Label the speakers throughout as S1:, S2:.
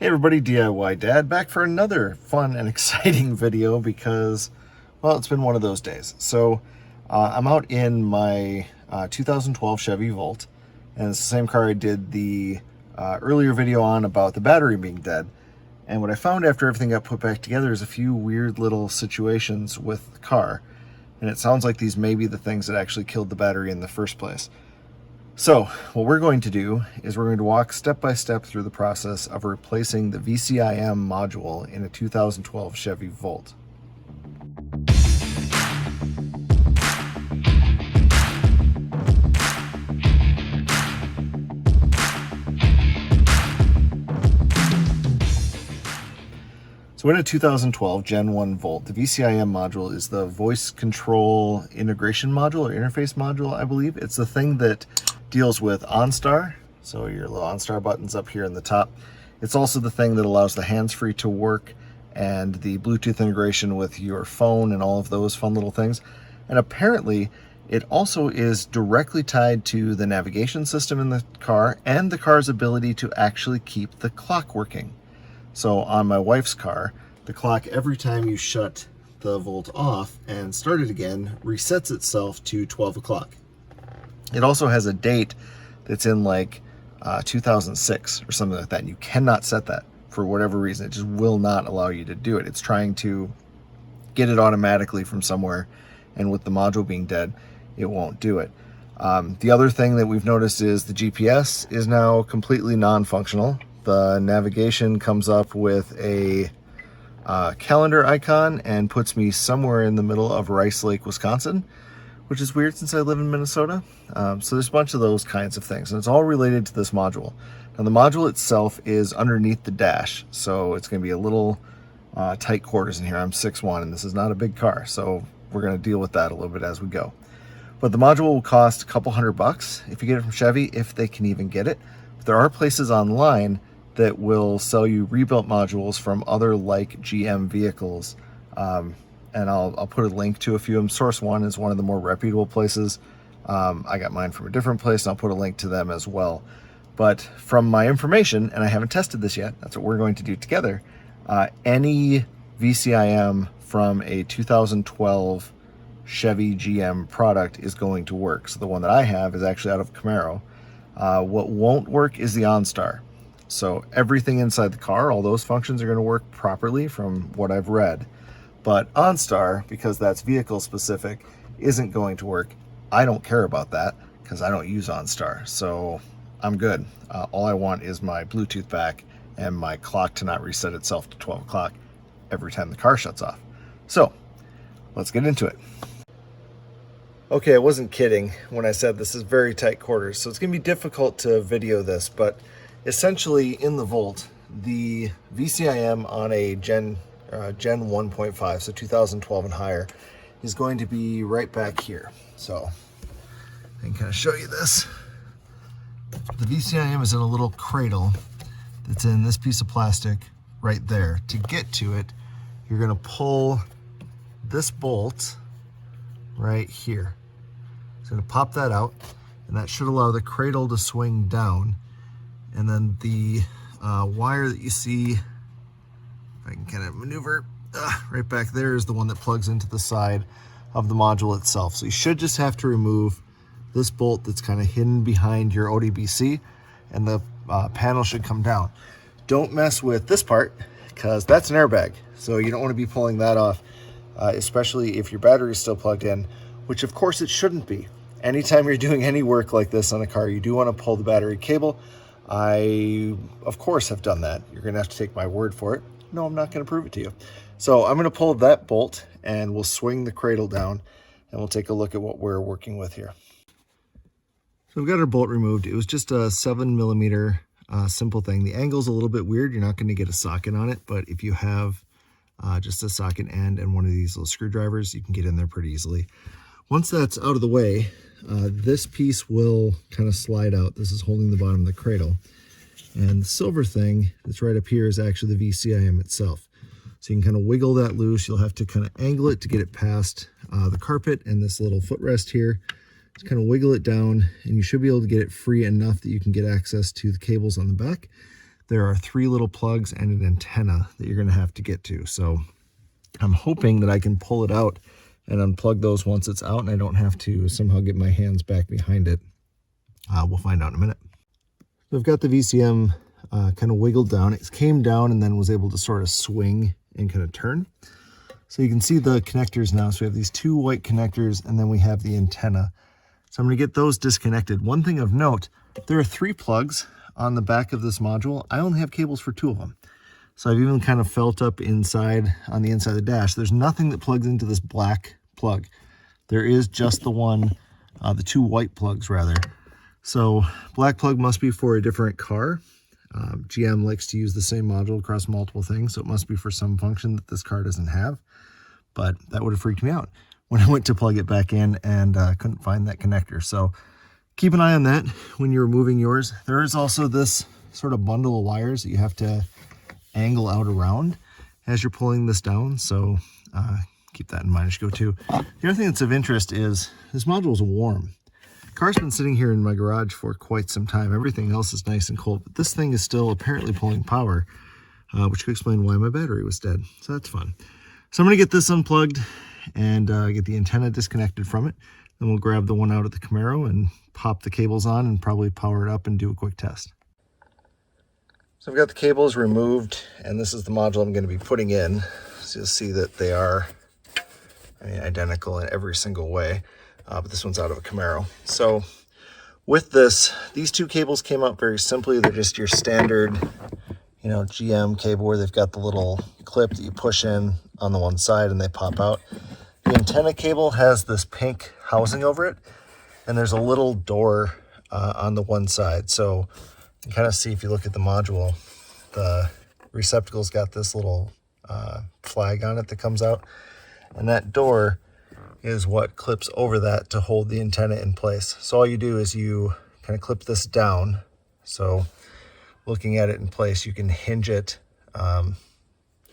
S1: Hey everybody, DIY Dad back for another fun and exciting video because, well, it's been one of those days. So I'm out in my 2012 Chevy Volt, and it's the same car I did the earlier video on about the battery being dead. And what I found after everything got put back together is a few weird little situations with the car. And it sounds like these may be the things that actually killed the battery in the first place. So what we're going to do is we're going to walk step by step through the process of replacing the VCIM module in a 2012 Chevy Volt. So in a 2012 Gen 1 Volt, the VCIM module is the voice control integration module or interface module, I believe. It's the thing that deals with Onstar, so your little Onstar buttons up here in the top. It's also the thing that allows the hands-free to work and the Bluetooth integration with your phone and all of those fun little things. And apparently it also is directly tied to the navigation system in the car and the car's ability to actually keep the clock working. So on my wife's car, the clock, every time you shut the Volt off and start it again, resets itself to 12 o'clock. It also has a date that's in like 2006 or something like that. And you cannot set that for whatever reason. It just will not allow you to do it. It's trying to get it automatically from somewhere. And with the module being dead, it won't do it. The other thing that we've noticed is the GPS is now completely non-functional. The navigation comes up with a calendar icon and puts me somewhere in the middle of Rice Lake, Wisconsin, which is weird since I live in Minnesota. So there's a bunch of those kinds of things, and it's all related to this module. Now the module itself is underneath the dash, so it's gonna be a little tight quarters in here. I'm 6'1", and this is not a big car, so we're gonna deal with that a little bit as we go. But the module will cost a couple $100 if you get it from Chevy, if they can even get it. But there are places online that will sell you rebuilt modules from other like GM vehicles. And I'll put a link to a few of them. Source One is one of the more reputable places. I got mine from a different place, and I'll put a link to them as well. But from my information, and I haven't tested this yet, that's what we're going to do together, any VCIM from a 2012 Chevy GM product is going to work. So the one that I have is actually out of Camaro. What won't work is the OnStar. So everything inside the car, all those functions are going to work properly from what I've read. But OnStar, because that's vehicle specific, isn't going to work. I don't care about that because I don't use OnStar, so I'm good. All I want is my Bluetooth back and my clock to not reset itself to 12 o'clock every time the car shuts off. So let's get into it. Okay, I wasn't kidding when I said this is very tight quarters, so it's gonna be difficult to video this, but essentially in the Volt, the VCIM on a Gen 1.5, so 2012 and higher, is going to be right back here. So I can kind of show you this. The VCIM is in a little cradle that's in this piece of plastic right there. To get to it, you're going to pull this bolt right here. So I'm going to pop that out, and that should allow the cradle to swing down. And then the wire that you see, I can kind of maneuver right back there, is the one that plugs into the side of the module itself. So you should just have to remove this bolt that's kind of hidden behind your ODBC, and the panel should come down. Don't mess with this part because that's an airbag, so you don't want to be pulling that off, especially if your battery is still plugged in, which of course it shouldn't be. Anytime you're doing any work like this on a car, you do want to pull the battery cable. I, of course, have done that. You're going to have to take my word for it. No, I'm not going to prove it to you. So I'm going to pull that bolt, and we'll swing the cradle down, and we'll take a look at what we're working with here. So we've got our bolt removed. It was just a 7mm simple thing. The angle's a little bit weird. You're not going to get a socket on it, but if you have just a socket end and one of these little screwdrivers, you can get in there pretty easily. Once that's out of the way, this piece will kind of slide out. This is holding the bottom of the cradle. And the silver thing that's right up here is actually the VCIM itself. So you can kind of wiggle that loose. You'll have to kind of angle it to get it past the carpet and this little footrest here. Just kind of wiggle it down, and you should be able to get it free enough that you can get access to the cables on the back. there are 3 little plugs and an antenna that you're going to have to get to. So I'm hoping that I can pull it out and unplug those once it's out and I don't have to somehow get my hands back behind it. We'll find out in a minute. So I've got the VCM kind of wiggled down. It came down and then was able to sort of swing and kind of turn. So you can see the connectors now. So we have these 2 white connectors and then we have the antenna. So I'm going to get those disconnected. One thing of note, there are 3 plugs on the back of this module. I only have cables for 2 of them. So I've even kind of felt up inside on the inside of the dash. There's nothing that plugs into this black plug. There is just the one, the 2 white plugs rather. So black plug must be for a different car. GM likes to use the same module across multiple things, so it must be for some function that this car doesn't have. But that would have freaked me out when I went to plug it back in and couldn't find that connector. So keep an eye on that when you're removing yours. There is also this sort of bundle of wires that you have to angle out around as you're pulling this down. So keep that in mind as you go too. The other thing that's of interest is this module is warm. The car's been sitting here in my garage for quite some time. Everything else is nice and cold, but this thing is still apparently pulling power, which could explain why my battery was dead. So that's fun. So I'm going to get this unplugged and get the antenna disconnected from it. Then we'll grab the one out of the Camaro and pop the cables on and probably power it up and do a quick test. So I've got the cables removed and this is the module I'm going to be putting in. So you'll see that they are identical in every single way, but this one's out of a Camaro. So with this, these 2 cables came out very simply. They're just your standard, GM cable where they've got the little clip that you push in on the one side and they pop out. The antenna cable has this pink housing over it, and there's a little door on the one side. So you can kind of see if you look at the module, the receptacle's got this little flag on it that comes out, and that door is what clips over that to hold the antenna in place. So all you do is you kind of clip this down. So looking at it in place, you can hinge it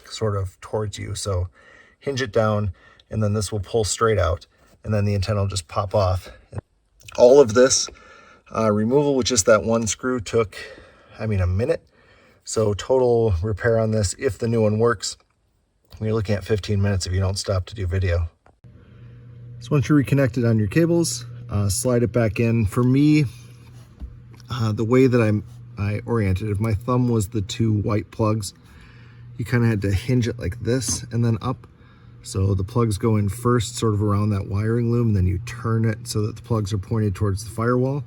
S1: sort of towards you. So hinge it down, and then this will pull straight out, and then the antenna will just pop off. All of this removal with just that one screw took, a minute. So total repair on this, if the new one works, you're looking at 15 minutes if you don't stop to do video. So once you're reconnected on your cables, slide it back in. For me, the way that I oriented it, if my thumb was the 2 white plugs, you kind of had to hinge it like this and then up. So the plugs go in first, sort of around that wiring loom, and then you turn it so that the plugs are pointed towards the firewall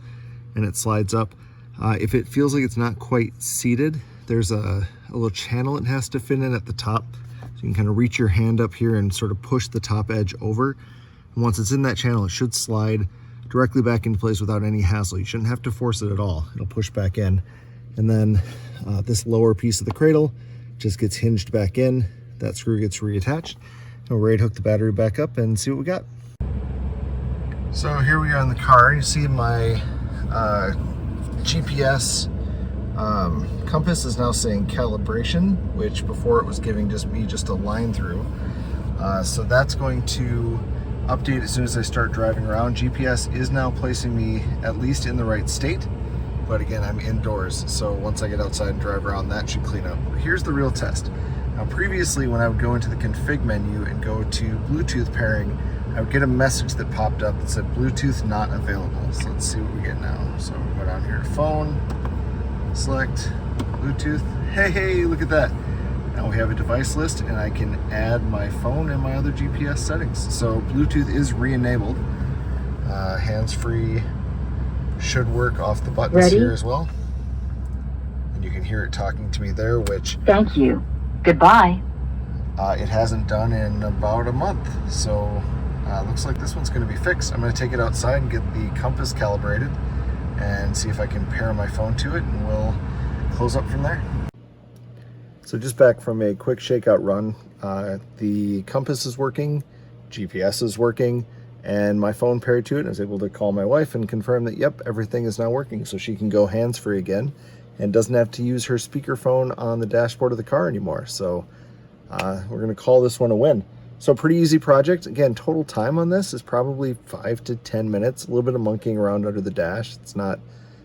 S1: and it slides up. If it feels like it's not quite seated, there's a little channel it has to fit in at the top. So you can kind of reach your hand up here and sort of push the top edge over. And once it's in that channel, it should slide directly back into place without any hassle. You shouldn't have to force it at all. It'll push back in. And then this lower piece of the cradle just gets hinged back in. That screw gets reattached. And we're ready to hook the battery back up and see what we got. So here we are in the car. You see my GPS compass is now saying calibration, which before it was giving just a line through. So that's going to update as soon as I start driving around. GPS is now placing me at least in the right state, but again, I'm indoors, so once I get outside and drive around, that should clean up. Here's the real test. Now previously, when I would go into the config menu and go to Bluetooth pairing, I would get a message that popped up that said Bluetooth not available. So let's see what we get now. So we go down here to phone, select Bluetooth. Hey, look at that. Now we have a device list and I can add my phone and my other GPS settings. So Bluetooth is re-enabled. Hands-free should work off the buttons here as well. And you can hear it talking to me there, which...
S2: Thank you. Goodbye.
S1: It hasn't done in about a month. So looks like this one's going to be fixed. I'm going to take it outside and get the compass calibrated and see if I can pair my phone to it, and we'll close up from there. So just back from a quick shakeout run, the compass is working, GPS is working, and my phone paired to it. I was able to call my wife and confirm that, yep, everything is now working, so she can go hands-free again and doesn't have to use her speakerphone on the dashboard of the car anymore. So we're going to call this one a win. So pretty easy project. Again, total time on this is probably 5 to 10 minutes, a little bit of monkeying around under the dash. It's not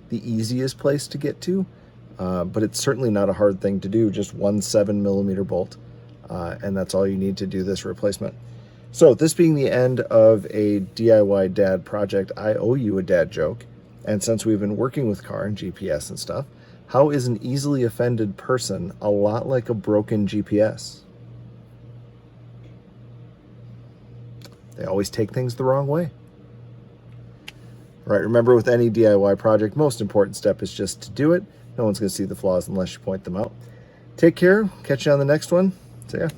S1: the easiest place to get to, but it's certainly not a hard thing to do. Just one 7mm bolt, and that's all you need to do this replacement. So this being the end of a DIY dad project, I owe you a dad joke. And since we've been working with car and GPS and stuff, how is an easily offended person a lot like a broken GPS? They always take things the wrong way. Right, remember with any DIY project, most important step is just to do it. No one's going to see the flaws unless you point them out. Take care. Catch you on the next one. See ya.